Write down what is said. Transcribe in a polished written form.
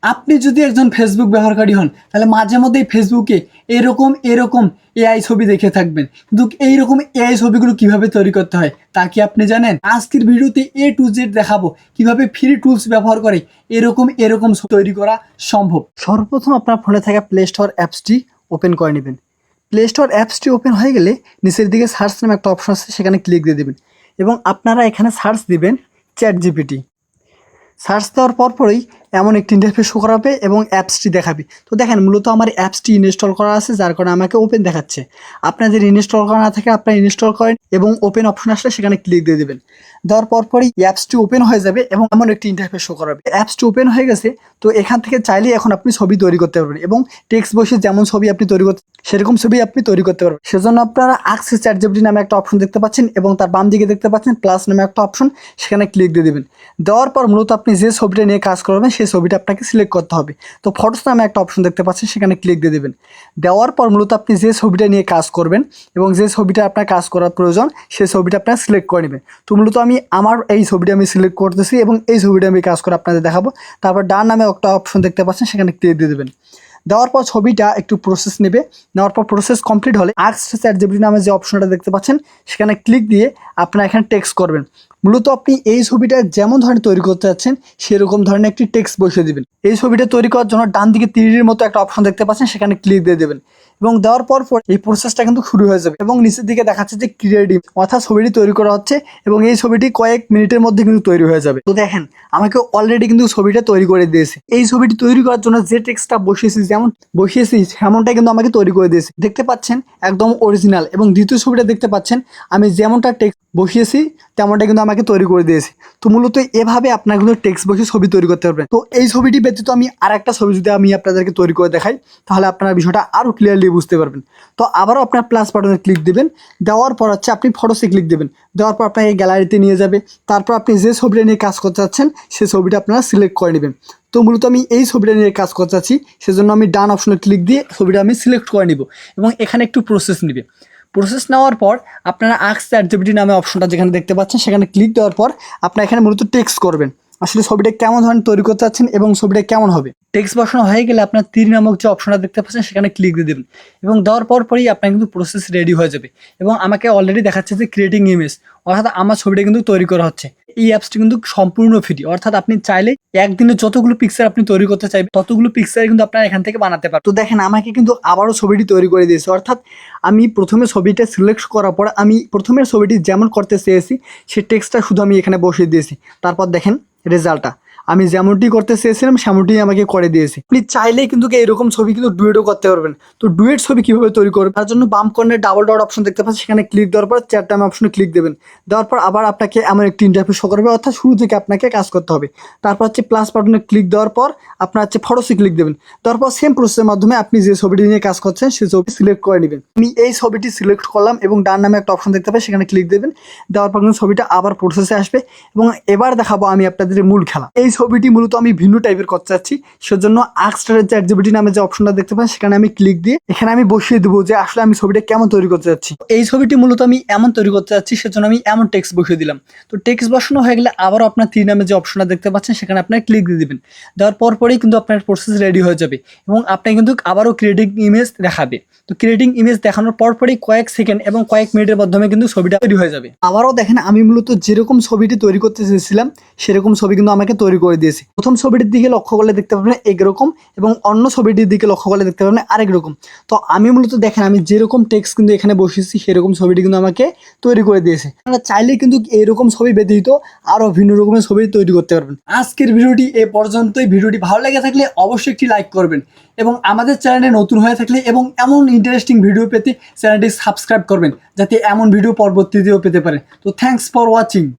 আপনি যদি একজন ফেসবুক ব্যবহারকারী হন তাহলে মাঝে মধ্যেই ফেসবুকে এরকম এআই ছবি দেখে থাকবেন, কিন্তু এইরকম এআই ছবিগুলো কিভাবে তৈরি করতে হয় তা কি আপনি জানেন? আজকের ভিডিওতে A to Z দেখাবো কিভাবে ফ্রি টুলস ব্যবহার করে এরকম ছবি তৈরি করা সম্ভব। সর্বপ্রথম আপনার ফোনে থাকা প্লে স্টোর অ্যাপসটি ওপেন করে নেবেন। প্লে স্টোর অ্যাপসটি ওপেন হয়ে গেলে নিচের দিকে সার্চ নামে একটা অপশন আছে, সেখানে ক্লিক দিয়ে দেবেন এবং আপনারা এখানে সার্চ দিবেন ChatGPT। সার্চ দেওয়ার পরই এমন একটি ইন্টারফেস শো করাবে এবং অ্যাপসটি দেখাবে। তো দেখেন মূলত আমার অ্যাপসটি ইনস্টল করা আছে, যার কারণে আমাকে ওপেন দেখাচ্ছে। আপনাদের ইনস্টল করা না থাকে আপনারা ইনস্টল করেন এবং ওপেন অপশন আসলে সেখানে ক্লিক দিয়ে দেবেন। দেওয়ার পরই অ্যাপসটি ওপেন হয়ে যাবে এবং এমন একটি ইন্টারফেস শো করাবে। অ্যাপসটি ওপেন হয়ে গেছে, তো এখান থেকে চাইলেই এখন আপনি ছবি তৈরি করতে পারবেন এবং টেক্সট বসে যেমন ছবি আপনি তৈরি করতে সেরকম ছবি আপনি তৈরি করতে পারবেন। সেজন্য আপনারা আস্ক ChatGPT নামে একটা অপশন দেখতে পাচ্ছেন এবং তার বাম দিকে দেখতে পাচ্ছেন প্লাস নামে একটা অপশন, সেখানে ক্লিক দিয়ে দেবেন। দেওয়ার পর মূলত আপনি যে ছবিটা নিয়ে কাজ করবেন সেই ছবিটা আপনাকে সিলেক্ট করতে হবে। তো ফটোস নামে একটা অপশন দেখতে পাচ্ছেন, সেখানে ক্লিক দিয়ে দেবেন। দেওয়ার পর মূলত আপনি যে ছবিটা নিয়ে কাজ করবেন এবং যে ছবিটা আপনার কাজ করার প্রয়োজন সেই ছবিটা আপনার সিলেক্ট করে নেবেন। তো মূলত আমি আমার এই ছবিটা আমি সিলেক্ট করতেছি এবং এই ছবিটা আমি কাজ করে আপনাদের দেখাবো। তারপর ডান নামে একটা অপশন দেখতে পাচ্ছেন, সেখানে ক্লিক দিয়ে দেবেন। দেওয়ার পর ছবিটা একটু প্রসেস নেবে। নেওয়ার পর প্রসেস কমপ্লিট হলে আস্ক ChatGPT নামে যে অপশনটা দেখতে পাচ্ছেন সেখানে ক্লিক দিয়ে আপনারা এখানে টেক্সট করবেন। মূলত আপনি এই ছবিটা যেমন ধরনের তৈরি করতে যাচ্ছেন সেরকম ধরনের একটি টেক্সট বসিয়ে দিবেন। এই ছবিটা তৈরি করার জন্য ডান দিকে তীরের মতো একটা অপশন দেখতে পাচ্ছেন, সেখানে ক্লিক দিয়ে দেবেন এবং দেওয়ার পর এই প্রসেসটা কিন্তু শুরু হয়ে যাবে এবং নিচের দিকে দেখাচ্ছে যে ক্রিয়েটিভ, অর্থাৎ ছবিটি তৈরি করা হচ্ছে এবং এই ছবিটি কয়েক মিনিটের মধ্যে কিন্তু তৈরি হয়ে যাবে। তো দেখেন আমাকে অলরেডি কিন্তু ছবিটা তৈরি করে দিয়েছে। এই ছবিটি তৈরি করার জন্য যে টেক্সটটা বসিয়েছি সেমনটাই কিন্তু আমাকে তৈরি করে দিয়েছে। দেখতে পাচ্ছেন একদম অরিজিনাল। এবং দ্বিতীয় ছবিটা দেখতে পাচ্ছেন আমি যেমনটা টেক্সট বসিয়েছি তেমনটা কিন্তু আমাকে তৈরি করে দিয়েছে। তো মূলত এভাবে আপনারা কিন্তু টেক্সট বসিয়ে ছবি তৈরি করতে পারবেন। তো এই ছবিটি ব্যতীত আমি আরেকটা ছবি যদি আমি আপনাদেরকে তৈরি করে দেখাই তাহলে আপনারা বিষয়টা আরও ক্লিয়ারলি বুঝতে পারবেন। তো আবারও আপনার প্লাস বাটনে ক্লিক দেবেন। দেওয়ার পর হচ্ছে আপনি ফটোসে ক্লিক দেবেন। দেওয়ার পর আপনার এই গ্যালারিতে নিয়ে যাবে। তারপর আপনি যে ছবিটা নিয়ে কাজ করতে চাচ্ছেন সেই ছবিটা আপনারা সিলেক্ট করে নেবেন। তো মূলত আমি এই ছবিটা নিয়ে কাজ করতে চাচ্ছি, সেজন্য আমি ডান অপশনে ক্লিক দিয়ে ছবিটা আমি সিলেক্ট করে নিব এবং এখানে একটু প্রসেস নেবে। প্রসেস নেওয়ার পর আপনারা আস্ক ChatGPT নামে অপশনটা যেখানে দেখতে পাচ্ছেন সেখানে ক্লিক দেওয়ার পর আপনারা এখানে মূলত টেক্সট করবেন আসলে ছবিটা কেমন ধরনের তৈরি করতে চাচ্ছেন এবং ছবিটা কেমন হবে। টেক্সট বসানো হয়ে গেলে আপনার তীর নামক যে অপশনটা দেখতে পাচ্ছেন সেখানে ক্লিক দিয়ে দেবেন এবং দেওয়ার পরই আপনার কিন্তু প্রসেস রেডি হয়ে যাবে এবং আমাকে অলরেডি দেখাচ্ছে যে ক্রিয়েটিং ইমেজ, অর্থাৎ আমার ছবিটা কিন্তু তৈরি করা হচ্ছে। এই অ্যাপসটি কিন্তু সম্পূর্ণ ফ্রি, অর্থাৎ আপনি চাইলে একদিনে যতগুলো পিকচার আপনি তৈরি করতে চাইবেন ততগুলো পিকচার কিন্তু আপনারা এখান থেকে বানাতে পারেন। তো দেখেন আমাকে কিন্তু আবারও ছবিটি তৈরি করে দিয়েছে, অর্থাৎ আমি প্রথমে ছবিটা সিলেক্ট করার পর আমি প্রথমে ছবিটি যেমন করতে চেয়েছি সেই টেক্সটটা শুধু আমি এখানে বসিয়ে দিয়েছি। তারপর দেখেন রেজাল্টটা আমি যেমনটি করতে চেয়েছিলাম সেমনটি আমাকে করে দিয়েছি। আপনি চাইলেই কিন্তু এরকম ছবি কিন্তু ডুয়েটও করতে পারবেন। তো ডুয়েট ছবি কীভাবে তৈরি করবেন তার জন্য বাম কর্নারে ডাবল ডট অপশন দেখতে পাচ্ছেন, সেখানে ক্লিক দেওয়ার পর চ্যাট নামে অপশনে ক্লিক দেবেন। দেওয়ার পর আবার আপনাকে এমন একটি ইন্টারফেস শো করবে, অর্থাৎ শুরু থেকে আপনাকে কাজ করতে হবে। তারপর হচ্ছে প্লাস বাটনে ক্লিক দেওয়ার পর আপনার হচ্ছে ফটোসে ক্লিক দেবেন। দেওয়ার পর সেম প্রসেসের মাধ্যমে আপনি যে ছবিটি নিয়ে কাজ করছেন সেই ছবি সিলেক্ট করে নেবেন। আমি এই ছবিটি সিলেক্ট করলাম এবং ডান নামে একটা অপশন দেখতে পাই, সেখানে ক্লিক দেবেন। দেওয়ার পর কিন্তু ছবিটা আবার প্রসেসে আসবে এবং এবার দেখাবো আমি আপনাদের মূল খেলা। এই ছবিটি মূলত আমি ভিন্ন টাইপের করতে চাচ্ছি, সেজন্য আস্ক ChatGPT নামে যে অপশনটা দেখতে পাই সেখানে আমি ক্লিক দিয়ে এখানে আমি বসিয়ে দেবো যে আসলে আমি ছবিটা কেমন তৈরি করতে যাচ্ছি। এই ছবিটি মূলত আমি এমন তৈরি করতে যাচ্ছি, সেজন্য আমি এমন টেক্সট বসিয়ে দিলাম। তো টেক্সট বসানো হয়ে গেলে আবারও আপনার তীর নামে যে অপশনটা দেখতে পাচ্ছেন সেখানে আপনার ক্লিক দিয়ে দেবেন। দেওয়ার পরই কিন্তু আপনার প্রসেস রেডি হয়ে যাবে এবং আপনার কিন্তু আবারও ক্রিয়েটিং ইমেজ দেখাবে। তো ক্রিয়েটিং ইমেজ দেখানোর পরই কয়েক সেকেন্ড এবং কয়েক মিনিটের মাধ্যমে কিন্তু ছবিটা তৈরি হয়ে যাবে। আবারও দেখেন আমি মূলত যেরকম ছবিটি তৈরি করতে চেয়েছিলাম সেরকম ছবি কিন্তু আমাকে তৈরি করে দিয়েছে। প্রথম ছবিটির দিকে লক্ষ্য করলে দেখতে পাবেন একরকম এবং অন্য ছবিটির দিকে লক্ষ্য করলে দেখতে পাবেন আরেক রকম। তো আমি মূলত দেখেন আমি যেরকম টেক্সট কিন্তু এখানে বসিয়েছি সেরকম ছবিটি কিন্তু আমাকে তৈরি করে দিয়েছে। আপনারা চাইলে কিন্তু এরকম ছবি ব্যতীত আরও ভিন্ন রকমের ছবি তৈরি করতে পারবেন। আজকের ভিডিওটি এ পর্যন্তই। ভিডিওটি ভালো লেগে থাকলে অবশ্যই একটি লাইক করবেন এবং আমাদের চ্যানেলে নতুন হয়ে থাকলে এবং এমন ইন্টারেস্টিং ভিডিও পেতে চ্যানেলটি সাবস্ক্রাইব করবেন যাতে এমন ভিডিও পরবর্তীতেও পেতে পারেন। তো থ্যাঙ্কস ফর ওয়াচিং।